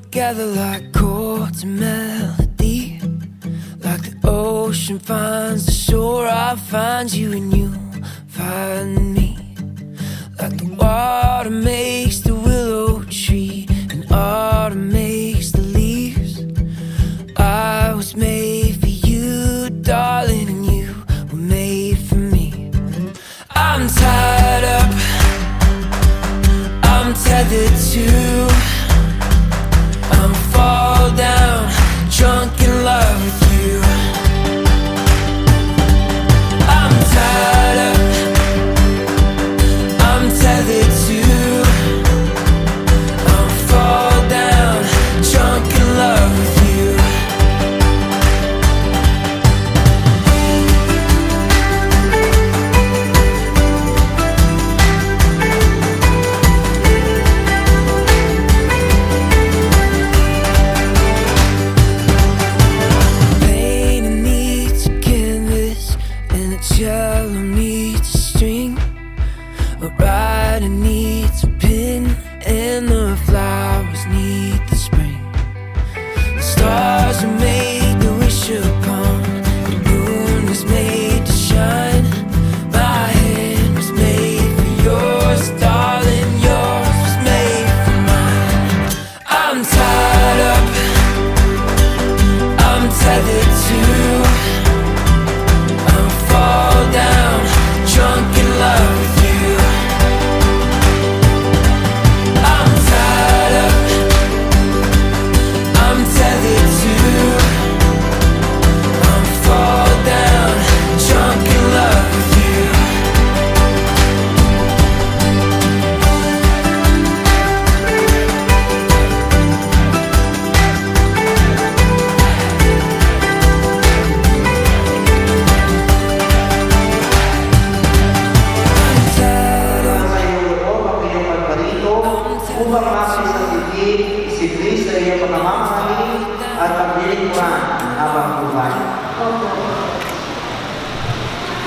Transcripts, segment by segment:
together like chords and melody. Like the ocean finds the shore, I find you and you find me. Like the water makes the willow tree and autumn makes the leaves. I was made for you, darling, and you were made for me. I'm tied up, I'm tethered to, I'm fall down, drunk in love with you. I'm tied up, I'm tethered to, I'm fall down, drunk in love with you. Painting needs a canvas and a cello needs a string. A writer needs a pen and the flowers need the spring. The stars are made to wish upon, the moon was made to shine. My hand was made for yours, darling, yours was made for mine. I'm tied up, I'm tethered to, I'm fall down, drunk in love with you. I'm tied up, I'm tethered to, I'm fall down, drunk in love with you. Upang masis ang tigil, si Chris na iyong pagkamamahali at paglilingkuran habang buhay.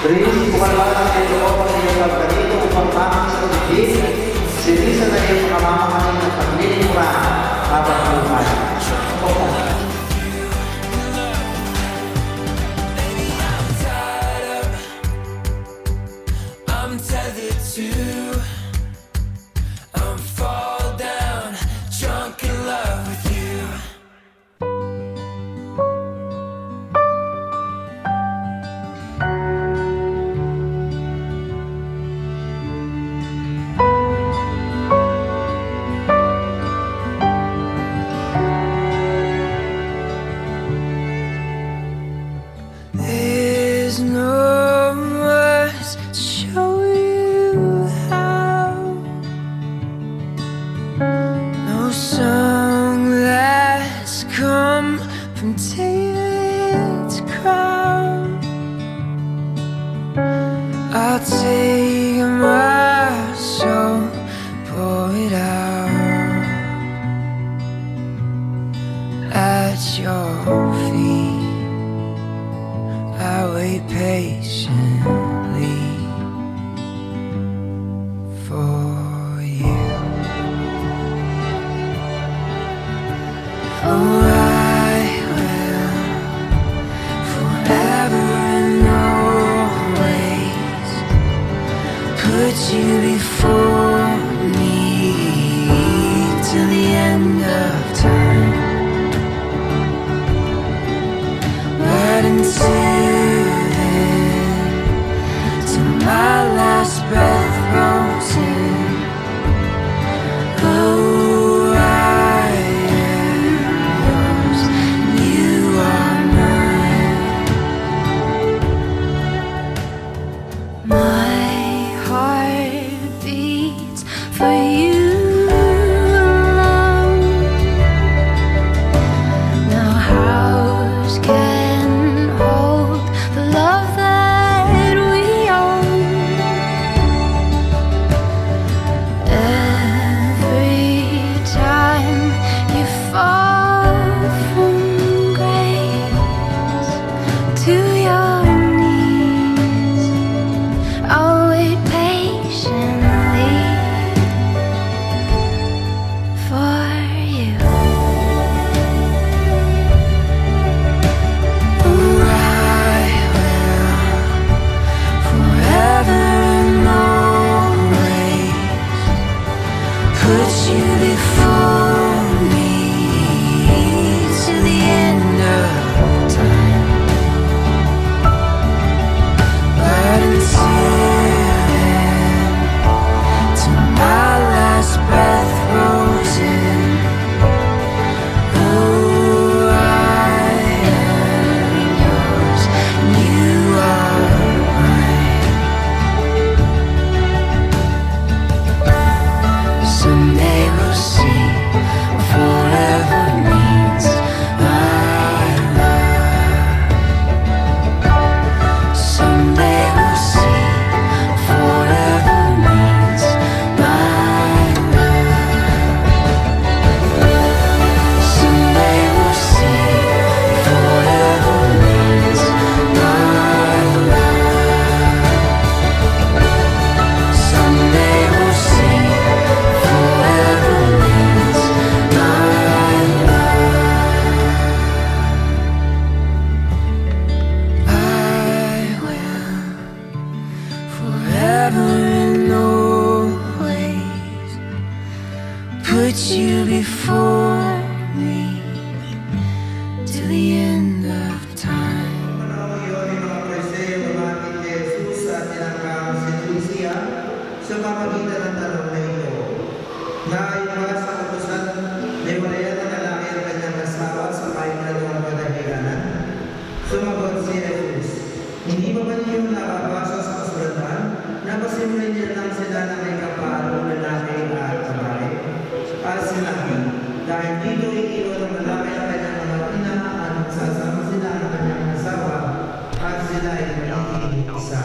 Chris, bukan lang ang iyong pagkamamahali upang masis ang tigil, si Chris na iyong pagkamamahali at paglilingkuran habang buhay. I'm tethered to, I'm fall down, drunk in love with you. There's no words to show you how, no song that's come from David's crown. I'll take my soul, pour it out at your feet. I wait patiently for you. Oh, I will forever and always put you before me till the end of time. But until then, till my last breath rolls in, oh, I am iiwan ng lalaki ang kanyang mga ina at magsasama sila ng kanyang asawa at sila ay magiging isa.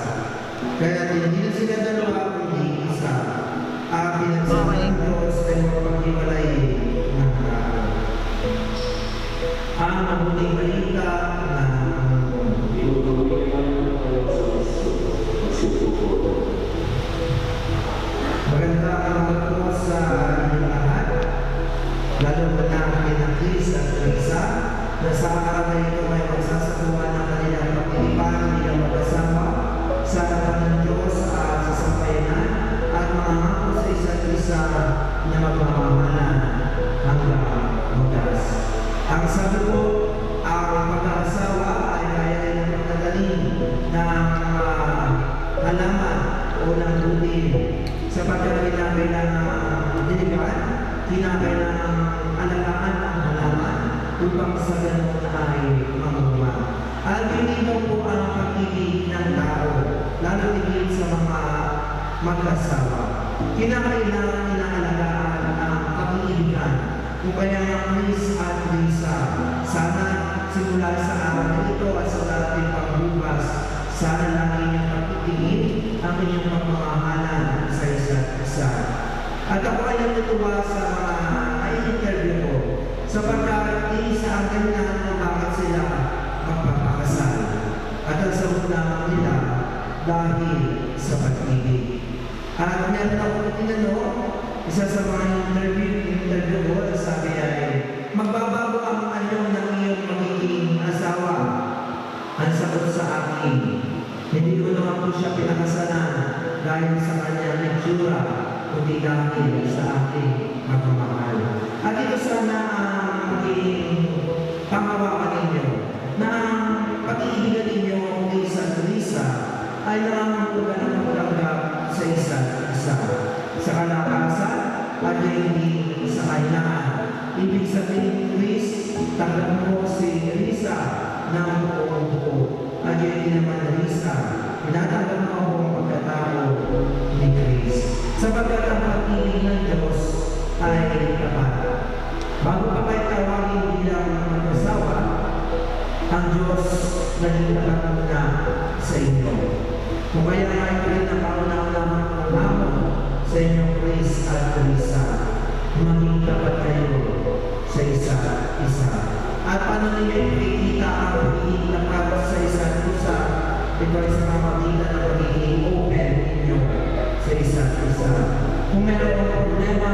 Kaya hindi na sila dalawa kundi isa. Ang pinagsama ng Diyos ay mapaghiwalay ng tao. Ang mabuting balita na maganda ang magpo sa inyong lahat, lalo na kina Chris at Teresa, na sa araw na ito ay magsasakuha ng kanilang pagtitipan bilang mag-asawa sa harapan ng Diyos at sa sambayanan at mangangako sa isa't isa na magmamahalan hanggang wagas. Ang sabi ko, ang mag-aasawa ay kaya rin ng pagdadaling ng halaman o ng lutin sapagkat kinakailangan diligan, kinakailangan alagaan ang halaman upang sa ganun ay mamunga. At pininaw po ang pag-ibig ng tao, lalo tigil sa mga mag-asawa. Kinakailangan inaalagaan ang pag-iibigan. Kung kaya nga Chris at Lisa, sana simula sa araw na ito at sa dating pagbukas, sana lagi niyang pagtitingin ang inyong pagmamahalan sa isa't isa. At ako ay natutuwa sa mga na-interview ko sapagkat isa ang kanya kung bakit sila magpapakasal. At ang sagot lamang nila dahil sa pag-ibig. At meron akong tinanong, isa sa mga interview ko, sabi ay, magbabago ang anyo ng iyong magiging asawa. Ang sagot sa akin, hindi ko naman po siya pinakasalan dahil sa kanyang itsura, kundi dahil sa aking magmamahal. At ito sana ang magiging panghawakan ninyo, na ang pag-iibigan ninyo kay San Teresa ay nangangulugan ng pagtanggap sa isa't isa, sa kalakasan at hindi sa kailangan. Ibig sabihin, Chris, tanggap mo si Teresa ng buong buo. At hindi naman Teresa, tinatanggap mo ang pagkatao ni Chris. Sapagkat ang pag-ibig ng Diyos ay tapat. Bago pa kayo tawagin bilang mag-asawa, ang Diyos naging tapat muna sa inyo. Kung kaya nga ito rin ang kauna-unahang hamon sa inyong Chris at Teresa, maging tapat kayo sa isa't isa. At paano ninyo ipikita ang pagiging tapat sa isa't isa? Ito ay sa pamamagitan ng pagiging open ninyo sa isa't isa. Kung meron ang problema,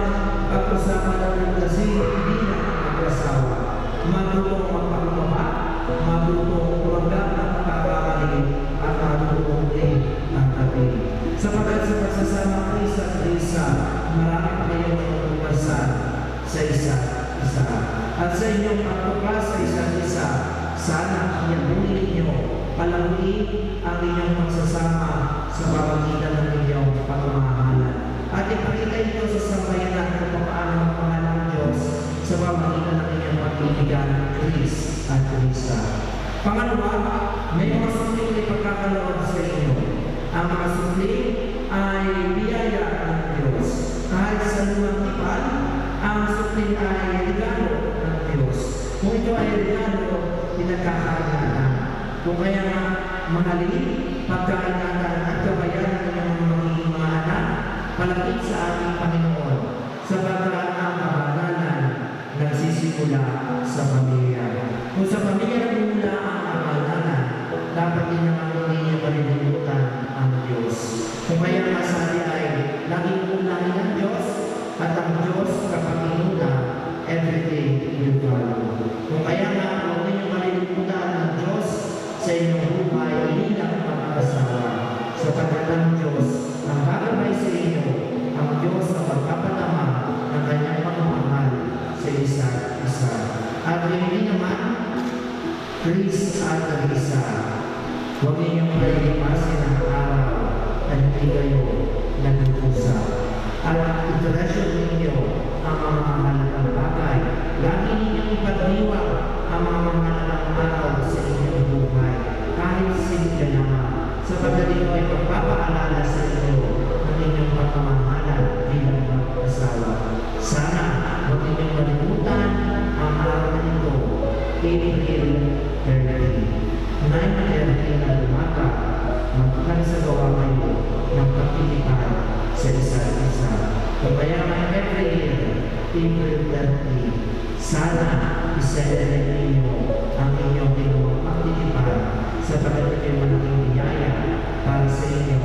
pag-usapan natin kasi hindi na mag-asawa. Matutong magpapababa, matutong tumanggap ng pagkakamali, at matutong din ang tabi. Sapagkat sa pagsasama Chris at Teresa, marami pa kayong matutupasan sa isa't isa. At sa inyong pagtupas sa isa't isa, sana iyabunin ninyo, palamuin ang inyong pagsasama sa pamagitan ng inyong pagmamahalan. At ipakita ito sa sambayanan kung paano magpahala ng Diyos sa pamagitan ng inyong pag-ibigan Chris at Teresa. Pangalawa, may mga sukling na ipagkakaloob sa inyo. Ang mga sukling ay biyaya ng Diyos. Kahit sa lumang tipan, ang sukling ay regalo ng Diyos. Kung ito ay regalo, pinagkakaingatan. Kung kaya nga mahalin, pagkaingatan at kabayanan ng mga magiging mga anak, palapit sa ating Panginoon, sapagkat ang kabanalan nagsisimula sa pamilya. Kung sa pamilya nagmumula ang kabanalan, dapat din naman hindi niya malilimutan ang Diyos. Kung kaya nga sabi ay, laging unahin ng Diyos, at ang Diyos kapag inuna, everything will follow. Kung kaya nga, huwag niyo malilimutan ng Diyos sa inyong buhay, bilang mag-asawa. Sapagkat ang Diyos ang gagabay sa inyo, ang Diyos ang pagpapatama ng kanyang pagmamahal sa isa't isa. At hindi naman, Chris at Teresa, huwag ninyong palipasin ang araw na hindi kayo nag-usap. At itelasyon ninyo ang mga mahalagang bagay. Lagi ninyong ipagdiwang ang mga mahalagang araw sa inyong buhay, kahit simple naman, sapagkat ito ay pagpapaalala sa inyo ng inyong pagmamahalan bilang mag-asawa. Sana huwag ninyong malimutan ang April 30. 9:30 na umaga, magkansagawa kayo ng pagtitipan sa isa't isa. Kaya every year, April 30, sana i-celebrate ninyo ang inyong ginawang pagtitipan sapagkat ito'y malaking biyaya para sa inyo,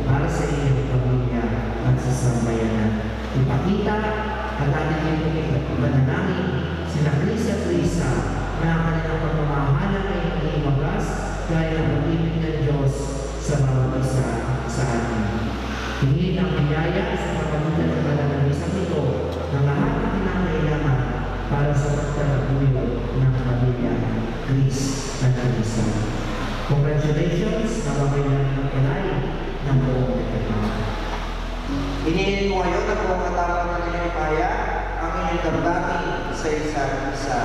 para sa inyong pamilya at sa sambayanan. Ipakita at ating ipanalangin sina Chris at Lisa na ang kanilang pagmamahalan ay maging wagas gaya ng pag-ibig ng Diyos sa bawat isa sa atin. Hingin ang biyaya sa pagpapagitan ng pananamisang ito ng lahat ng kinakailangan para sa pagtataguyo ng pamilya Chris at Lisa. Congratulations na kayo ng kalay ng buong kapatid. Hinihin ko ngayon na buong katawan ng inyong kaya ang inyong damdamin sa isa't isa.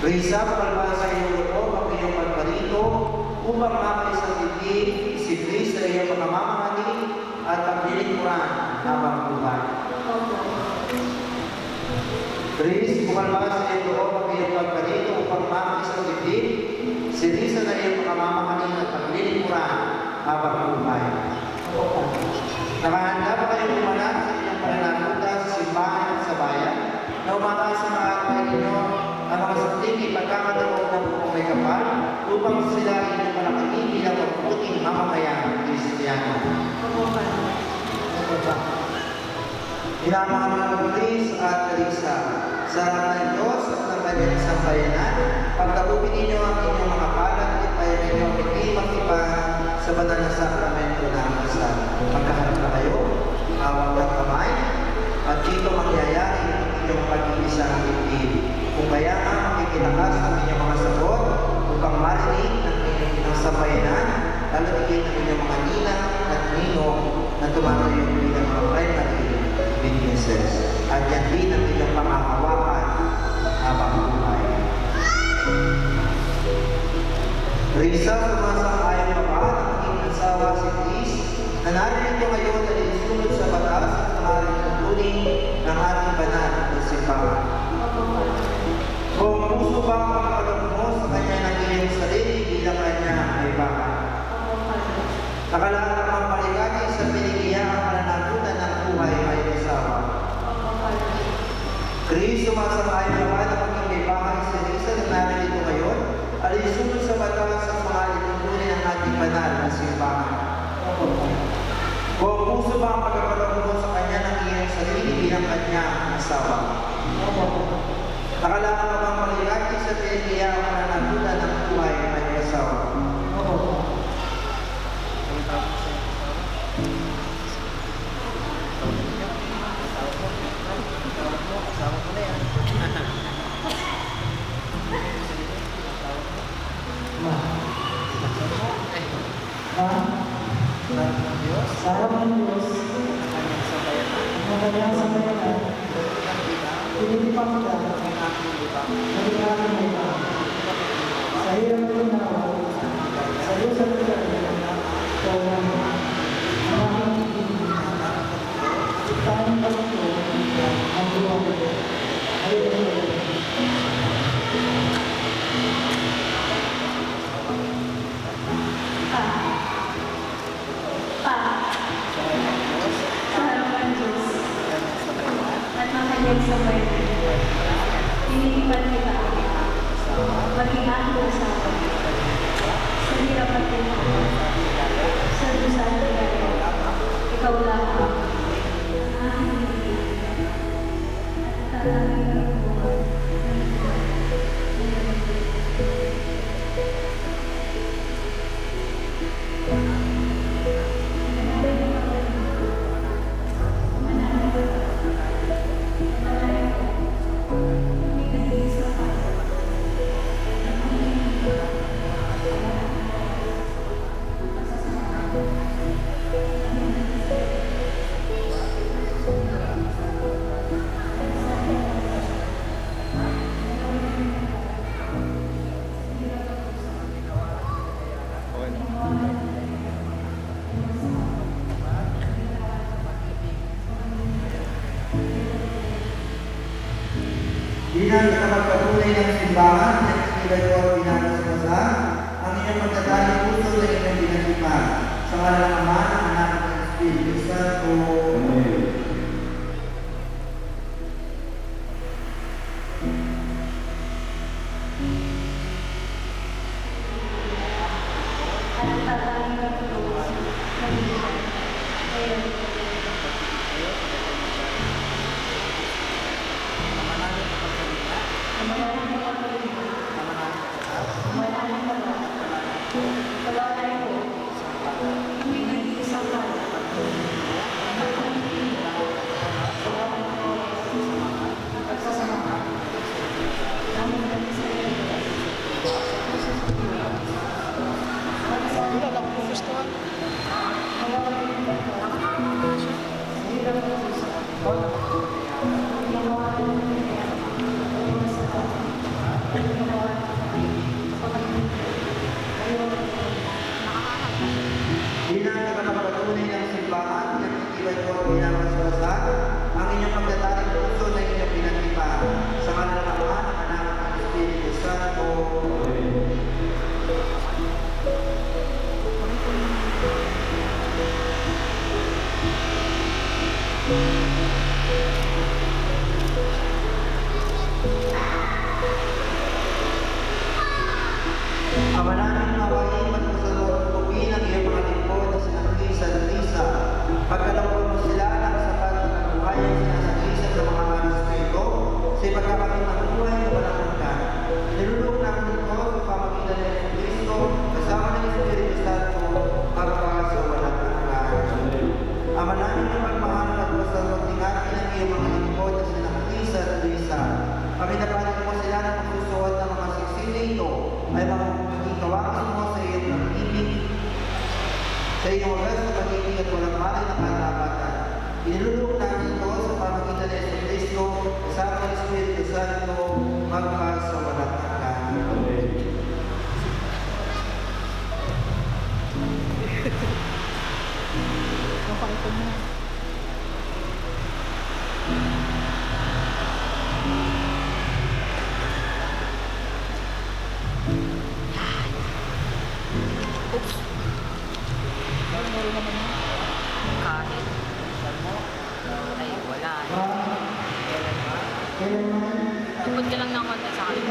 Risa, palpa sa iyong loob ang iyong pagparito upang makay sa tibig, si Chris sa iyong pagkamamahali at paglilingkuran habang buhay. Chris, pumalpa sa iyong loob ang iyong pagparito upang makay sa tibig, si Risa na iyong pagkamamahali at paglilingkuran habang buhay. Nakahanda ba kayo umanak sa inyong pananaguta sa simbahan at sa bayan na umakay sa mga akay ninyo ang mga sakling ipagkakataon ng buong may kapal upang sila inyong malakagin bilang mabuting mamamayan ng Kristiyano? Ilang mga Chris at Lisa, sa harap ng Diyos at ng kanyang sambayanan, pagkatupin ninyo ang inyong mga palad at tayo ninyo hindi makipan sa banal na sakramento ng kasal. Magkaharap na kayo, hawak ng kamay, at dito mangyayari ang inyong pag-iisa ng ibig. Kung kaya nga makikilakas ang inyong mga sagot upang marinig ng inyong sambayanan, lalo higit ang inyong mga ninang at ninong na tumatayo bilang mga primary witnesses. At yan din ang inyong pangakawakan habang buhay. Risa, sumasang-ayon pa ba ng aking asawa si Chris na narito ngayon na isunod sa batas at maaaring tuntunin ng ating banal na simbahan? Kung puso ba ang pagkalog mo sa kanya ng iyong sarili bilang kanya ay baka? Nakalaan ang paligani sa pinigiyang pananagutan ng buhay ay asawa. Chris, sumasang-ayon pa ba ng aking may bahay si Risa na narito ngayon ay isunod sa batas at mga lituntunin ng ating banal na simbahan? Kung puso ba ang pagkakaroon mo sa kanya ng iyong sarili bilang kanyang asawa? Nakalaan ka bang maligati sa pinigiyang pananagutan ng buhay ay asawa? Sarap ng Diyos, ang kanyang sambayanan, pinipang ka, nagiging mo ka, sa hirap ng unawa, sa iyo sa lugar, sa ulang, ang aking ibig, tayong pagko, ang buwan, ay sabay, ininipan kita, maging aking asawa, sa hirap at tinako, sa dusa at tinako, ikaw lang ang aking ibig, at talangin ng buwan. pagpatunay ng simbahan na iskilay ko at pinapasmasa ang inyong pagdadaling puso na inyong pinagtipan. Sa ngalan ng Ama, ng Anak, at ng Espiritu Santo. Amen. At tatanging katulungan ng Diyos. Ngayon, Bilang tagapagpatunay ng simbahan, nagtitibay ko at pinapasmasa ang inyong pagdadaling puso na inyong pinagtipan. Sa ngalan ng Ama, ng Anak, at ng Espiritu Santo. Ama namin mawain at masalubin ang iyong mga lingkod na sinangkisan at Lisa. Pagkalawag mo sila ng sapat na kabuhay ang sinasangkisan ng mga manuskrito sa ipagkakaroon ng buhay na walang hanggan. Nilulog namin ito sa pamagitan ng Yesu Cristo kasama ng Espiritu Santo magpasa sa walang hanggan. Ama namin na magmahal at masalubin ang iyong mga lingkod na sinangkisan at Lisa. Pagkinapanin mo sila ng magsusuot ng mga siksili ito ay makikawangin mo sa iyong pag-ibig, sa iyong wagas na pag-ibig at walang malay na katapatan. Inilulog namin ito sa pamagitan ng Yesu Cristo, kasama ng Espiritu Santo, magpas sa walang hanggan. Kahit ay wala. Tupad ka lang ng konti sa akin.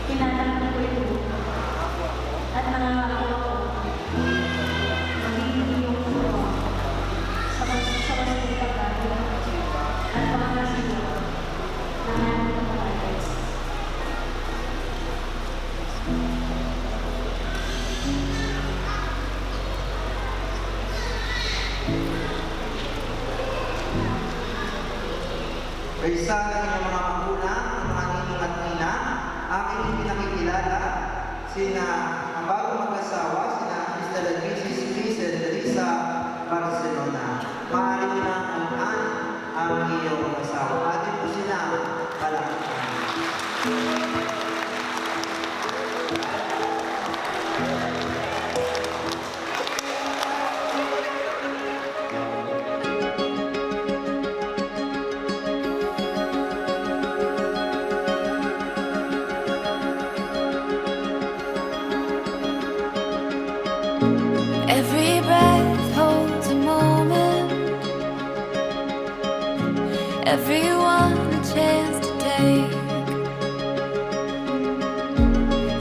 Tinatanggap ko ito at nangangako ako magiging iyong tuwa sa kasing pagkain at pangangasiwa ng aming kapatid. Kaysa ng inyong mga magulang, ang mga nining at nina, aking pinakikilala, sina ang bagong mag-asawa, sina Mr. and Mrs. Chris and Teresa Barcelona. Maaari mo na ang ang iyong asawa. Atin po sila palakpakan. Every breath holds a moment, everyone a chance to take.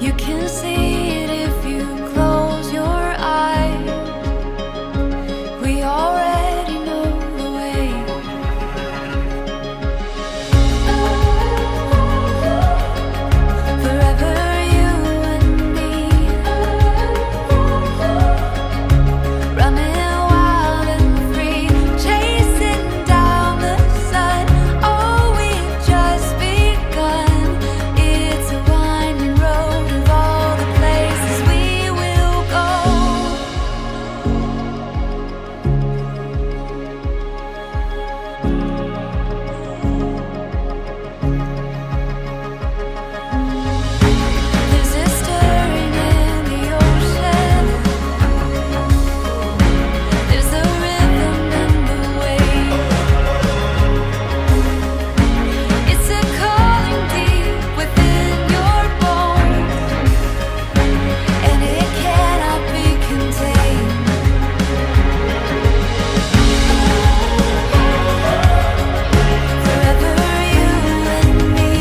You can see it if you close your eyes. We already know the way. Forever you and me, running wild and free, chasing down the sun. Oh, we've just begun. It's a winding road of all the places we will go. There's a stirring in the ocean. There's a rhythm in the waves. It's a calling deep within your bones, and it cannot be contained. Forever you and me,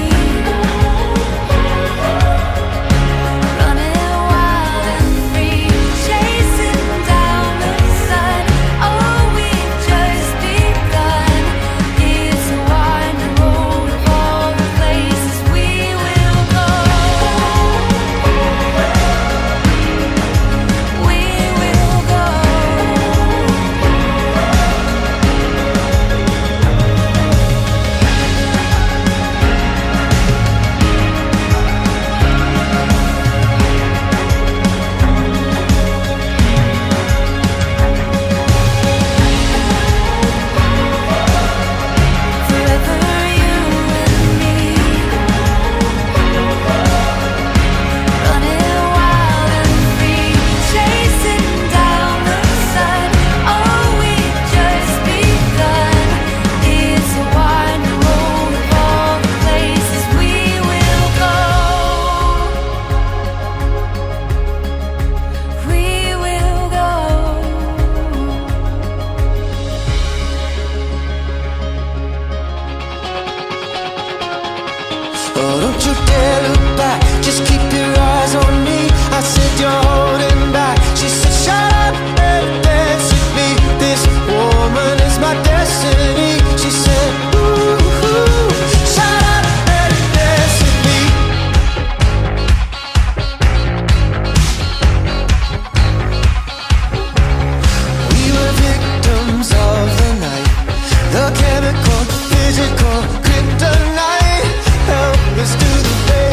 running wild and free, chasing down the sun. Oh, we've just begun. It's a winding road of all the places we will go. We will go. Forever you and me, running wild and free, chasing down the sun. Oh, we've just begun. It's a winding road of all the places we will go. We will go. Oh, don't you dare look back, just keep your eyes on me. I said you're holding back. She said shut up and dance with me. This woman is my destiny. She said ooh, shut up and dance with me. We were victims of the night, the chemical, physical kryptonite. Helpless to the face.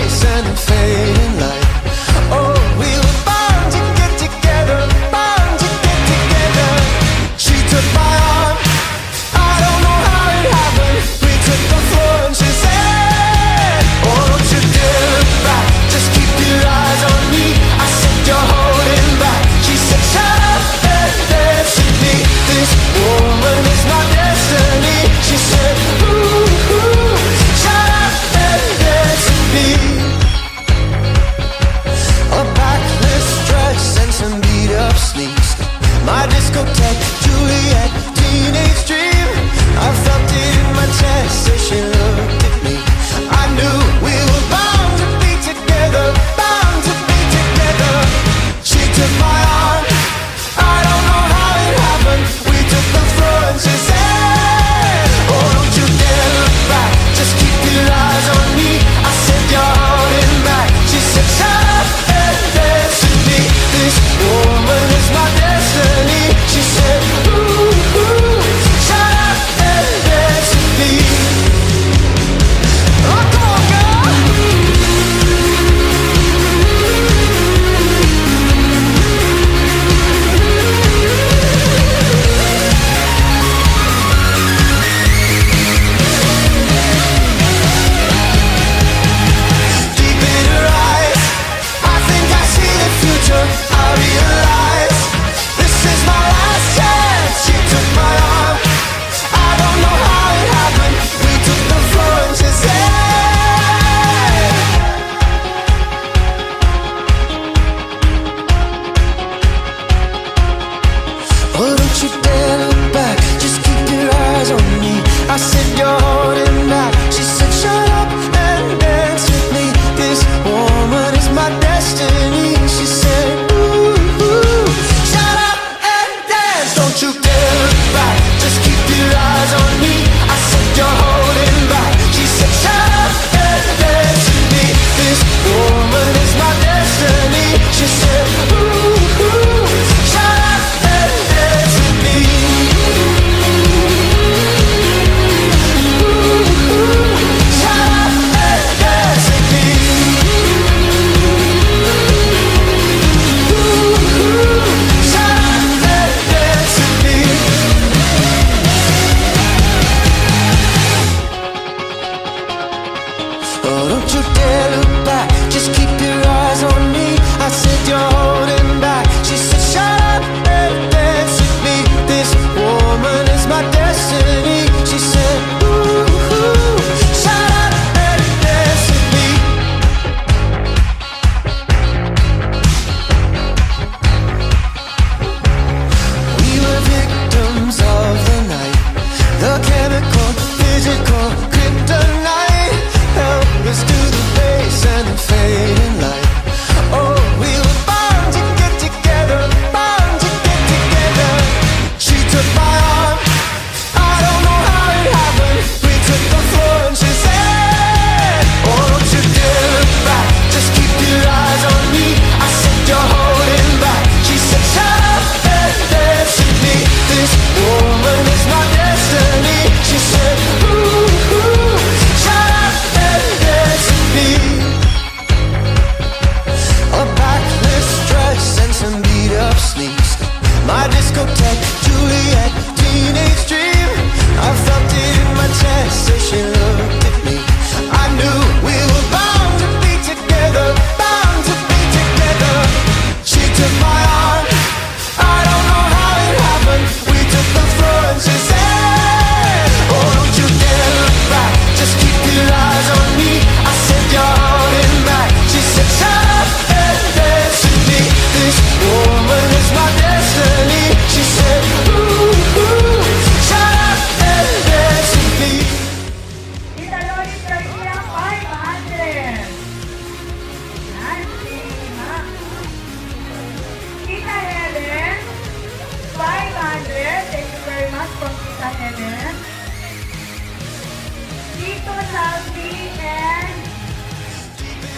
Lito Salvi and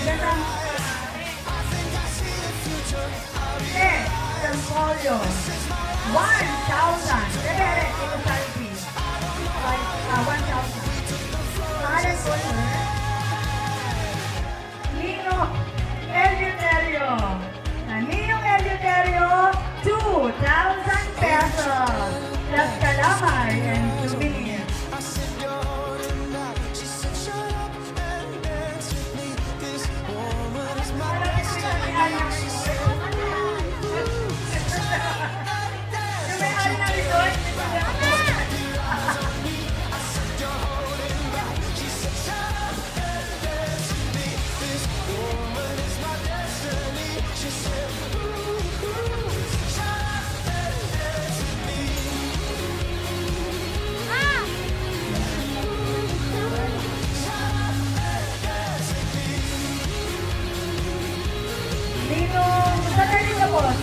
Gasam Sampolio. 1,000. Dere, Lito Salvi. 1,000. Pangalan ko Nino Eleuterio. Nino Eleuterio, 2,000 pesos. Plus calamay and souvenir.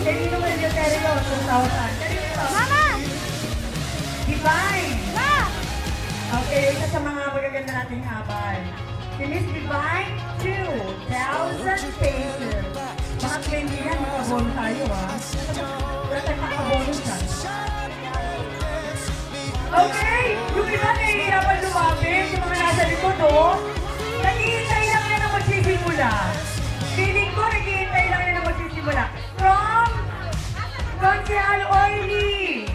Nino Eleuterio, 2,000. Mama! Divine! Okay, isa sa mga magaganda nating habal. Si Miss Divine, 2,000 pesos. Mga 20 yan, makabono tayo wala tayong makabonus ka. Okay, yung iba nahihirapan lumapit, yung mga nasa likod naghihintay lang yan ang magsisimula. Feeling ko, naghihintay lang yan ang magsisimula. From Conchal Oily,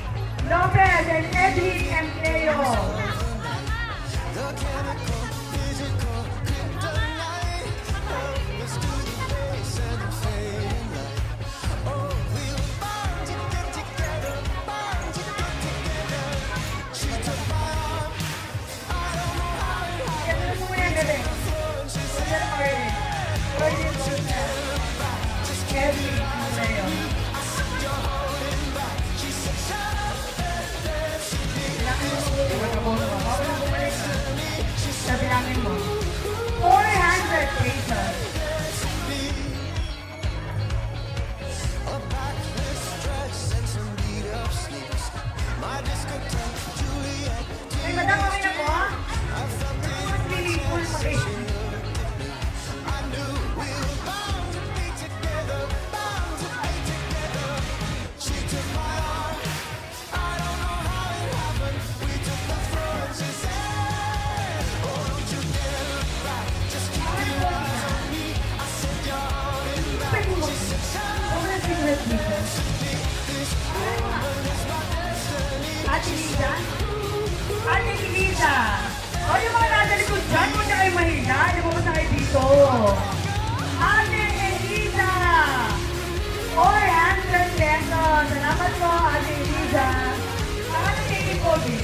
Lopez, and Edwin Empleo. Edwin Empleo. Sabi namin mo, 400 pesos. Ay, madam, okay na po? Mas meaningful pa rin. Ate Liza? Ate Liza! O yung mga nasa likod dyan, huwag na kayo mahiga. Lumabas na kayo dito. Ate Liza! 400 pesos. Salamat po, Ate Liza. Saan ang tingin po, si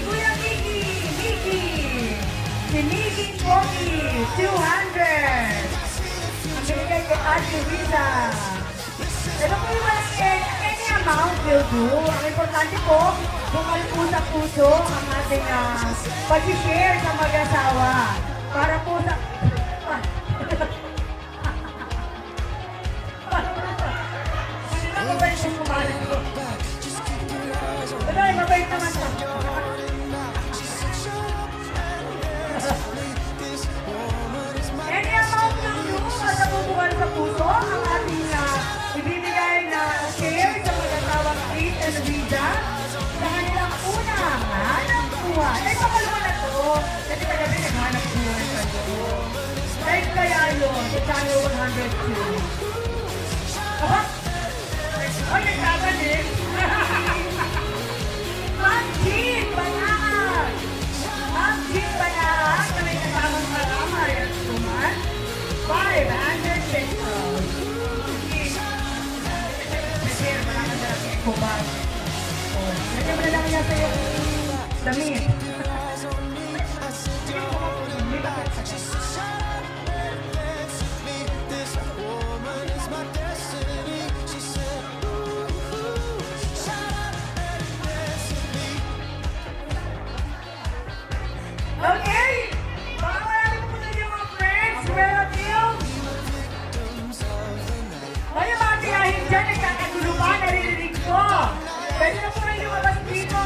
Kuya Miki! Si Miki Pogi! 200! Ang binigay kay Ate Liza. Pero kung walang any amount will do, ang importante po, bukal po sa puso ang ating pag-share sa mag-asawa. Para po sa... Hindi na mabait yung kumalit ko. Pero ay mabait naman po. Any amount will do, basta po bukal sa puso ang ating ibibigay na share sa mag-asawang Kate and Rita sa kanilang unang hanap buhay. Ay, pakalawa na to. Kasi kagabi naghanap buhay sa ito. Like kaya yun, sa channel 102. Aba? Ay, nagkagaling. Ma'am Jean Banaan! Ma'am Jean Banaan, na may kasamang maramay at tuman, 500 pesos. Kubas. Nandiyan mo na lang niya sa'yo damit. Okay! Baka marami po na yung mga friends, relatives. Ngayon mga tiyahin dyan, nagkakagulo pa, naririnig ko. Pwede na po rin lumabas dito.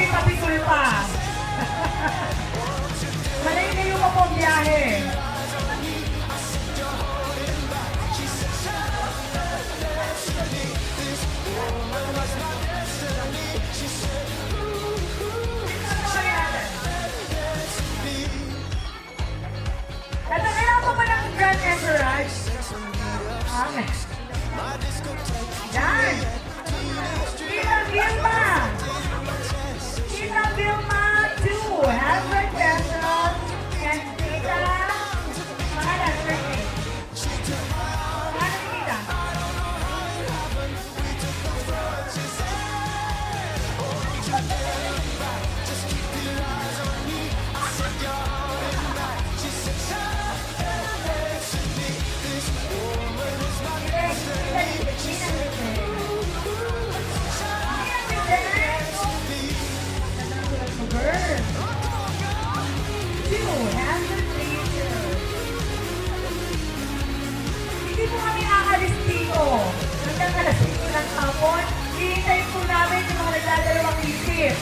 papikul pa. Malayo pa po ang biyahe. Ito, kailangan pa ba ng Grand Entourage? Okay. Yan! Tita Vilma! Tita Vilma 200 pesos and Tita pangalan, birthday. Pangalan ni Tita? Hindi po kami aalis dito. Hanggang alas 5 ng hapon, hihintayin po namin yung mga nagdadalawang isip.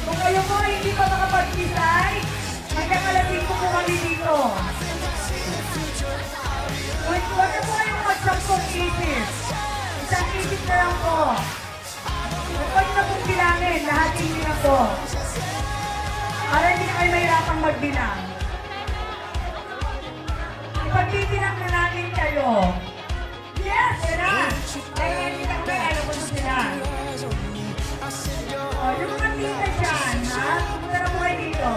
Kung kayo po ay hindi pa makapag-decide, hanggang alas 5 po kami dito. Huwag na po kayong magsampung isip. Isang isip na lang po. Huwag na pong bilangin, lahat hindi na po. Para hindi na kayo mahirapang magbilang. Ipagbibilang na natin kayo. Yes! Yan na! Kaya hindi na kayo alam ko sila. O, yung mga tita dyan, ha? Pumunta na po kayo dito.